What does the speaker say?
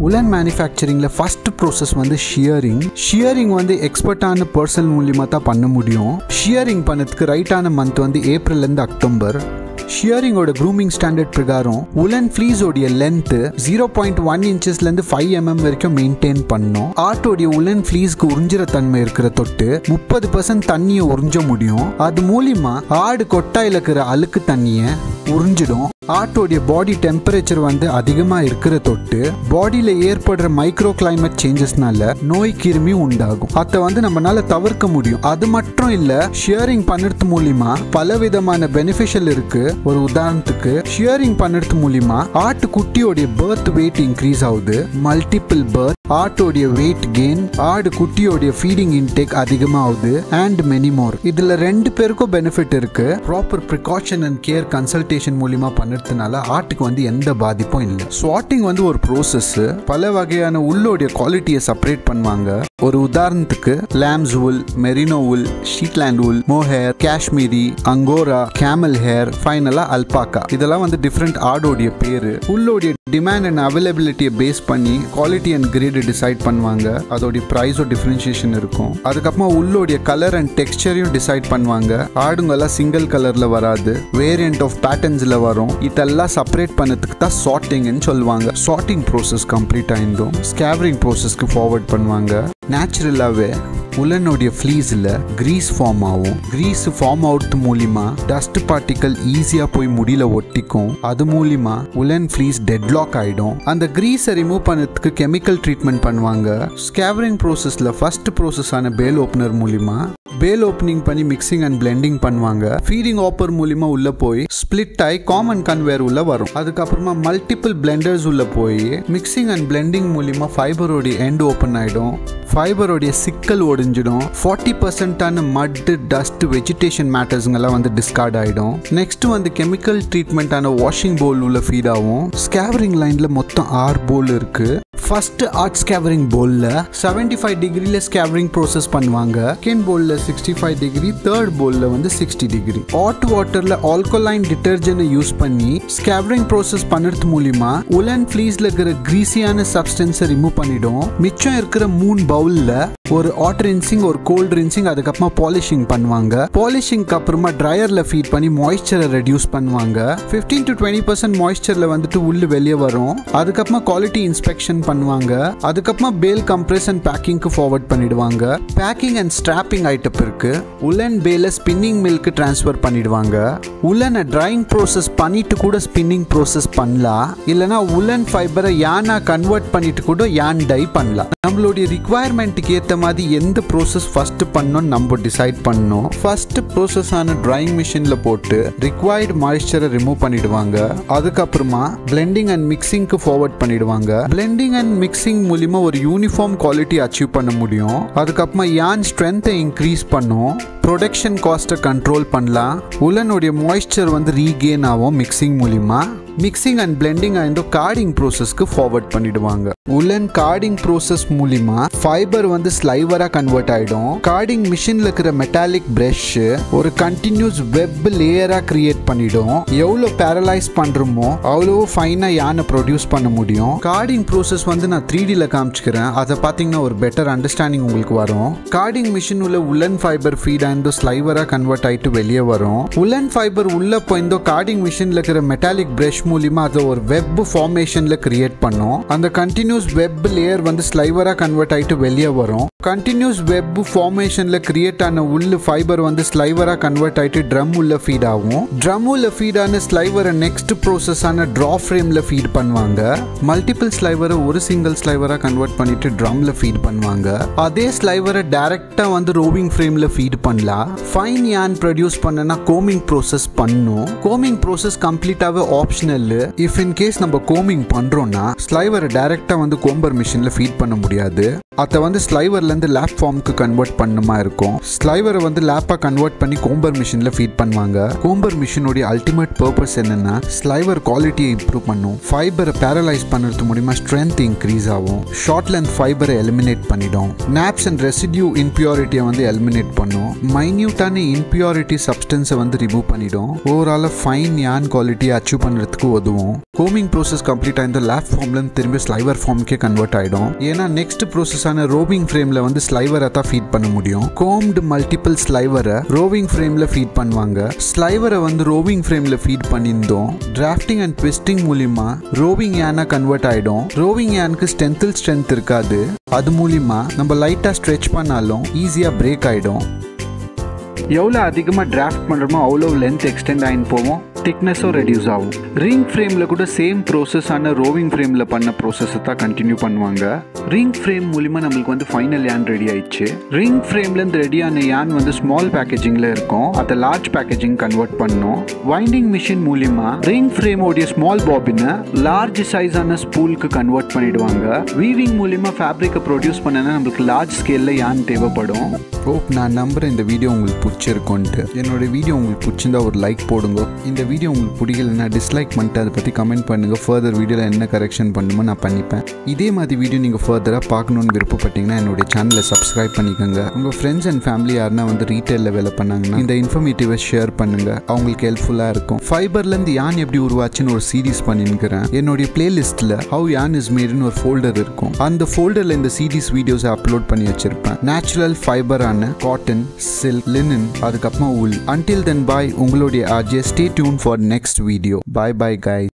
woolen manufacturingல first process வந்து shearing. Shearing வந்து எக்ஸ்பர்ட்டான person மூலமா தான் பண்ண முடியும். shearing பண்ணதுக்கு ரைட்டான மந்த் வந்து ஏப்ரல்ல இருந்து அக்டோபர். Shearing ஓட grooming standard பிரகாரம் woolen fleece ஓட length 0.1 inches ல இருந்து 5 mm வரைக்கும் மெயின்டைன் பண்ணனும். ஆட்டோட woolen fleeceக்கு உறிஞ்சிற தன்மை இருக்கிற தொட்டு 30% தண்ணியை உறிஞ்ச முடியும். அது மூலமா ஆடு கொட்டாயில இருக்கிற அழுக்கு தண்ணியை உறிஞ்சிடும். ஆட்டோட பாடி டெம்பரேச்சர் வந்து அதிகமா இருக்கிற தொட்டு பாடியில ஏற்படுற மைக்ரோ கிளைமேட் சேஞ்சஸ்னால நோய் கிருமி உண்டாகும். அதை வந்து நம்மளால தவிர்க்க முடியும். அது மட்டும் இல்ல, ஷியரிங் பண்ணுறது மூலியமா பல விதமான பெனிஃபிஷியல் இருக்கு. ஒரு உதாரணத்துக்கு ஷியரிங் பண்ணுறது மூலியமா ஆட்டு குட்டியோட பர்த் வெயிட் இன்க்ரீஸ் ஆகுது. மல்டிபிள் பர்த், ஆட்டோடைய வெயிட் கெயின், ஆடு குட்டியோட ஃபீடிங் இன்டேக் அதிகமாகுது அண்ட் மெனி மோர். இதுல ரெண்டு பேருக்கும் பெனிஃபிட் இருக்கு. Proper precaution and care consultation மூலியமா பண்ணுறதுனால ஆட்டுக்கு வந்து எந்த பாதிப்பும் இல்லை. ஸ்வாட்டிங் வந்து ஒரு ப்ரோசஸ். பல வகையான உள்ளோடைய குவாலிட்டியை செப்பரேட் பண்ணுவாங்க. ஒரு உதாரணத்துக்கு lambs wool, merino wool, Shetland wool, mohair, Kashmiri, angora, camel hair, ஃபைனலா அல்பாக்கா. இதெல்லாம் வந்து டிஃப்ரெண்ட் ஆடோடைய பேரு. உள்ளோடைய டிமாண்ட் அண்ட் அவைலபிலிட்டியை பேஸ் பண்ணி குவாலிட்டி அண்ட் கிரேட் டிசைட் பண்ணுவாங்க. அதோடைய ப்ரைஸும் டிஃபரன்ஷியேஷன் இருக்கும். அதுக்கப்புறமா உள்ளோடைய கலர் அண்ட் டெக்ஸ்டரையும் டிசைட் பண்ணுவாங்க. ஆடுங்கெல்லாம் சிங்கிள் கலர்ல வராது, வேரியன்ட் ஆஃப் பேட்டர்ன்ஸ்ல வரும். இதெல்லாம் செப்பரேட் பண்ணதுக்கு தான் சார்ட்டிங்னு சொல்லுவாங்க. சார்ட்டிங் ப்ரோசஸ் கம்ப்ளீட் ஆயிருந்தோம். ஸ்கேவரிங் ப்ரோசஸ்க்கு ஃபார்வர்ட் பண்ணுவாங்க. நேச்சுரலாகவே உலனுடைய ஃப்ளீஸில் கிரீஸ் ஃபார்ம் ஆகும். கிரீஸ் ஃபார்ம் ஆகிறது மூலிமா டஸ்ட் பார்ட்டிக்கல் ஈஸியாக போய் முடியல ஒட்டிக்கும். அது மூலிமா உலன் ஃப்ளீஸ் டெட்லாக் ஆகிடும். அந்த கிரீஸை ரிமூவ் பண்ணதுக்கு கெமிக்கல் ட்ரீட்மெண்ட் பண்ணுவாங்க. ஸ்கேவரிங் ப்ரோசஸில் ஃபர்ஸ்ட் ப்ரோசஸான பேல் ஓப்பனர் மூலிமா பேல் ஓப்பனிங் பண்ணி மிக்சிங் அண்ட் பிளெண்டிங் பண்ணுவாங்க. ஃபீடிங் ஆப்பர் மூலிமா உள்ள போய் ஸ்பிளிட் ஆகி காமன் கன்வேர் உள்ள வரும். அதுக்கப்புறமா மல்டிபிள் பிளெண்டர்ஸ் உள்ள போய் மிக்சிங் அண்ட் பிளெண்டிங் மூலிமா ஃபைபரோடைய எண்ட் ஓப்பன் ஆகிடும். ஃபைபரோடைய சிக்கல் ஒடிஞ்சிடும். 40% மட், டஸ்ட், வெஜிடேஷன் மேட்டர்ஸ்ங்கெல்லாம் வந்து டிஸ்கார்ட் ஆகிடும். நெக்ஸ்ட் வந்து கெமிக்கல் ட்ரீட்மெண்ட்டான வாஷிங் போல் உள்ள ஃபீட் ஆகும். ஸ்கேவரிங் லைனில் மொத்தம் 6 போல் இருக்கு. ஃபர்ஸ்ட் ஆர்ட் ஸ்கேவரிங் போல்ல 75 டிகிரில ஸ்கேவரிங் ப்ரோசஸ் பண்ணுவாங்க. செகண்ட் போல்ல 65 டிகிரி, தேர்ட் போல்ல வந்து 60 டிகிரி. ஹாட் வாட்டர்ல ஆல்கலைன் டிட்டர்ஜென்ட் யூஸ் பண்ணி ஸ்கேவரிங் ப்ரோசஸ் பண்ணுறது மூலியமா உலன் ஃப்ளீஸ்ல இருக்கிற கிரீசியான சப்ஸ்டன்ஸை ரிமூவ் பண்ணிடும். மிச்சம் இருக்கிற 3 பவுல்ல ஒரு ஹாட் ரின்சிங், ஒரு கோல்ட் ரின்சிங், அதுக்கப்புறமா பாலிஷிங் பண்ணுவாங்க. பாலிஷிங்க்கு அப்புறமா ட்ரையர்ல ஃபீட் பண்ணி மாய்ஸ்சரை ரெடியூஸ் பண்ணுவாங்க. 15 to 20% மாய்ஸ்சர்ல வந்துட்டு உள்ளு வெளியே வரும். அதுக்கப்புறமா குவாலிட்டி இன்ஸ்பெக்ஷன் பண்ணுவாங்க. அதுக்கப்புறமா பேல் கம்ப்ரஸ் அண்ட் பேக்கிங்க்கு ஃபார்வர்ட் பண்ணிடுவாங்க. பேக்கிங் அண்ட் ஸ்ட்ராப்பிங் ஐட்டம் இருக்கு. உலன் பேல ஸ்பின்னிங் மில்க்கு டிரான்ஸ்ஃபர் பண்ணிடுவாங்க. உலனை ட்ரையிங் ப்ரோசஸ் பண்ணிட்டு கூட ஸ்பின்னிங் ப்ரோசஸ் பண்ணலாம். இல்லைனா உலன் ஃபைபரை யானா கன்வெர்ட் பண்ணிட்டு கூட யான் டை பண்ணலாம். நம்மளுடைய ரிக்வயர்மெண்ட்டுக்கு ஏற்ற மாதிரி எந்த ப்ரோசஸ் ஃபர்ஸ்ட் பண்ணணும் நம்ம டிசைட் பண்ணணும். ஃபர்ஸ்ட் ப்ரோசஸ் ஆன ட்ரையிங் மிஷின்ல போட்டு ரிக்வயர்டு மாய்ஸ்சரை ரிமூவ் பண்ணிடுவாங்க. அதுக்கப்புறமா பிளெண்டிங் அண்ட் மிக்சிங்க்கு ஃபார்வர்ட் பண்ணிடுவாங்க. பிளெண்டிங் அண்ட் மிக்சிங் மூலியமா ஒரு யூனிஃபார்ம் குவாலிட்டி அச்சீவ் பண்ண முடியும். அதுக்கப்புறமா யான் ஸ்ட்ரென்த்தை இன்க்ரீஸ் பண்ணும். ப்ரொடக்ஷன் காஸ்ட்டை கண்ட்ரோல் பண்ணலாம். உலனுடைய மாய்ஸ்சர் வந்து ரீகெயின் ஆகும் மிக்சிங் மூலியமா. Mixing and blending and carding ப்ரோசஸ்க்கு ஃபார்வர்ட் பண்ணிடுவாங்க. உலன் கார்டிங் ப்ரோசஸ் மூலியமா ஃபைபர் வந்து ஸ்லைவரா கன்வெர்ட் ஆயிடும். கார்டிங் மிஷின்ல இருக்கிற மெட்டாலிக் பிரஷ் ஒரு கண்டினியூஸ் வெப் லேயரா கிரியேட் பண்ணிடும். எவ்வளவு பேரலைஸ் பண்றோமோ அவ்வளவு ஃபைனா யானை ப்ரொடியூஸ் பண்ண முடியும். கார்டிங் ப்ரோசஸ் வந்து நான் 3Dல காமிச்சுக்கிறேன். அதை பார்த்தீங்கன்னா ஒரு பெட்டர் அண்டர்ஸ்டாண்டிங் உங்களுக்கு வரும். கார்டிங் மிஷின் உள்ள உலன் ஃபைபர் ஃபீட் ஆண்ட் ஸ்லைவரா கன்வெர்ட் ஆயிட்டு வெளியே வரும். உலன் ஃபைபர் உள்ள போய் கார்டிங் மிஷின்ல இருக்கிற மெட்டாலிக் பிரஷ் மூலமா அது ஒரு வெப் ஃபார்மேஷன்ல கிரியேட் பண்ணும். அந்த கண்டினியூஸ் வெப் லேயர் வந்து ஸ்லைவரா கன்வெர்ட் ஆயிட்டு வெளியே வரும். கண்டினியூஸ் வெப் ஃபார்மேஷன்ல கிரியேட் ஆன உள்ள ஃபைபர் வந்து ஸ்லைவரா கன்வெர்ட் ஆயிட்டு ட்ரம் உள்ள ஃபீட் ஆகும். ட்ரம் உள்ள ஃபீட் ஆன ஸ்லைவரை நெக்ஸ்ட் ப்ரோசஸ் ஆன ட்ரா ஃப்ரேம்ல ஃபீட் பண்ணுவாங்க. மல்டிபிள் ஸ்லைவரை ஒரு சிங்கிள் ஸ்லைவரா கன்வெர்ட் பண்ணிட்டு ட்ரம்ல ஃபீட் பண்ணுவாங்க. அதே ஸ்லைவரை டைரக்டா வந்து ரோவிங் ஃப்ரேம்ல ஃபீட் பண்ணலாம். ஃபைன் யான் ப்ரொடியூஸ் பண்ணனா கோமிங் ப்ரோசஸ் பண்ணும். கோமிங் ப்ரோசஸ் கம்ப்ளீட்டாவே ஆப்ஷனல். இஃப் இன் கேஸ் நம்ம கோமிங் பண்றோம்னா ஸ்லைவரை டைரக்டா வந்து கோம்பர் மிஷின்ல ஃபீட் பண்ண முடியாது. அதை வந்து ஸ்லைவர்லேருந்து லேப் ஃபார்முக்கு கன்வெர்ட் பண்ணுமா இருக்கும். ஸ்லைவரை வந்து லேப்பாக கன்வெர்ட் பண்ணி கோம்பர் மிஷினில் ஃபீட் பண்ணுவாங்க. கோம்பர் மிஷினோடைய அல்டிமேட் பர்பஸ் என்னன்னா ஸ்லைவர் குவாலிட்டியை இம்ப்ரூவ் பண்ணும். ஃபைபரை பேரலைஸ் பண்ணுறது மூலிமா ஸ்ட்ரென்த் இன்க்ரீஸ் ஆகும். ஷார்ட் லென்த் ஃபைபரை எலிமினேட் பண்ணிடும். நாப்ஸ் அண்ட் ரெசிடியூ இம்பியூரிட்டியை வந்து எலிமினேட் பண்ணும். மைன்யூட்டான இம்பியூரிட்டி சப்ஸ்டன்ஸை வந்து ரிமூவ் பண்ணிடும். ஓவராலாக ஃபைன் யான் குவாலிட்டியை அச்சீவ் பண்ணுறதுக்கு உதவும். கோமிங் ப்ரோசஸ் கம்ப்ளீட் ஆயிருந்த லேப் ஃபார்ம்லேருந்து திரும்பி ஸ்லைவர் ஃபார்முக்கே கன்வெர்ட் ஆகிடும். ஏன்னா நெக்ஸ்ட் ப்ரோசஸான ரோவிங் ஃப்ரேமில் வந்து ஸ்லைவரை தான் ஃபீட் பண்ண முடியும். கோம்டு மல்டிபிள் ஸ்லைவரை ரோவிங் ஃப்ரேமில் ஃபீட் பண்ணுவாங்க. ஸ்லைவரை வந்து ரோவிங் ஃப்ரேமில் ஃபீட் பண்ணியிருந்தோம். டிராஃப்டிங் அண்ட் ட்விஸ்டிங் மூலிமா ரோவிங் யானா கன்வெர்ட் ஆகிடும். ரோவிங் யானுக்கு ஸ்ட்ரென்த் இருக்காது. அது மூலிமா நம்ம லைட்டாக ஸ்ட்ரெச் பண்ணாலும் ஈஸியாக பிரேக் ஆகிடும். எவ்வளோ அதிகமாக டிராஃப்ட் பண்ணுறோமோ அவ்வளோ லென்த் எக்ஸ்டெண்ட் ஆகின்னு போவோம். திக்னஸும் ரெடியூஸ் ஆகும். ரிங் ஃப்ரேமில் கூட சேம் ப்ரோசஸான ரோவிங் ஃப்ரேமில் பண்ண ப்ரோசஸை தான் கண்டினியூ பண்ணுவாங்க. ரிங் ஃப்ரேம் மூலிமா நம்மளுக்கு வந்து ஃபைனல் யான் ரெடி ஆயிடுச்சு. ரிங் ஃப்ரேம்லேருந்து ரெடியான யான் வந்து ஸ்மால் பேக்கேஜிங்கில் இருக்கும். அதை லார்ஜ் பேக்கேஜிங் கன்வெர்ட் பண்ணோம். வைண்டிங் மிஷின் மூலிமா ரிங் ஃப்ரேமோடைய ஸ்மால் பாபினை லார்ஜ் சைஸான ஸ்பூலுக்கு கன்வெர்ட் பண்ணிடுவாங்க. வீவிங் மூலிமா ஃபேப்ரிக்கை ப்ரொடியூஸ் பண்ணனா நம்மளுக்கு லார்ஜ் ஸ்கேலில் யான் தேவைப்படும். ஹோப் நான் நம்புகிறேன் இந்த வீடியோ உங்களுக்கு பிடிச்சிருக்குன்ட்டு. என்னோட வீடியோ உங்களுக்கு பிடிச்சிருந்தா ஒரு லைக் போடுங்க. இந்த வீடியோ உங்களுக்கு பிடிக்கலன்னா டிஸ்லைக் பண்ணிட்டு அதை பற்றி கமெண்ட் பண்ணுங்கள். ஃபர்தர் வீடியோவில் என்ன கரெக்ஷன் பண்ணுமோ நான் பண்ணிப்பேன். இதே மாதிரி வீடியோ நீங்கள் ஃபர்தராக பார்க்கணுன்னு விருப்பப்பட்டீங்கன்னா என்னுடைய சேனலை சப்ஸ்கிரைப் பண்ணிக்கோங்க. உங்கள் ஃப்ரெண்ட்ஸ் அண்ட் ஃபேமிலி யாருன்னா வந்து ரீட்டெயிலில் வேலை பண்ணாங்கன்னா இந்த இன்ஃபர்மேட்டிவை ஷேர் பண்ணுங்கள். அவங்களுக்கு ஹெல்ப்ஃபுல்லாக இருக்கும். ஃபைபர்லேருந்து யான் எப்படி உருவாச்சுன்னு ஒரு சீரீஸ் பண்ணிருக்கிறேன். என்னுடைய பிளேலிஸ்ட்டில் ஹவ் யான் இஸ் மேடுன்னு ஒரு ஃபோல்டர் இருக்கும். அந்த ஃபோல்டரில் இந்த சீரீஸ் வீடியோஸை அப்லோட் பண்ணி வச்சிருப்பேன். நேச்சுரல் ஃபைபரான காட்டன், சில்க், லினன், அதுக்கப்புறமா wool. Until then, bye. உங்களுடைய RJ. Stay tuned for next video. Bye bye guys.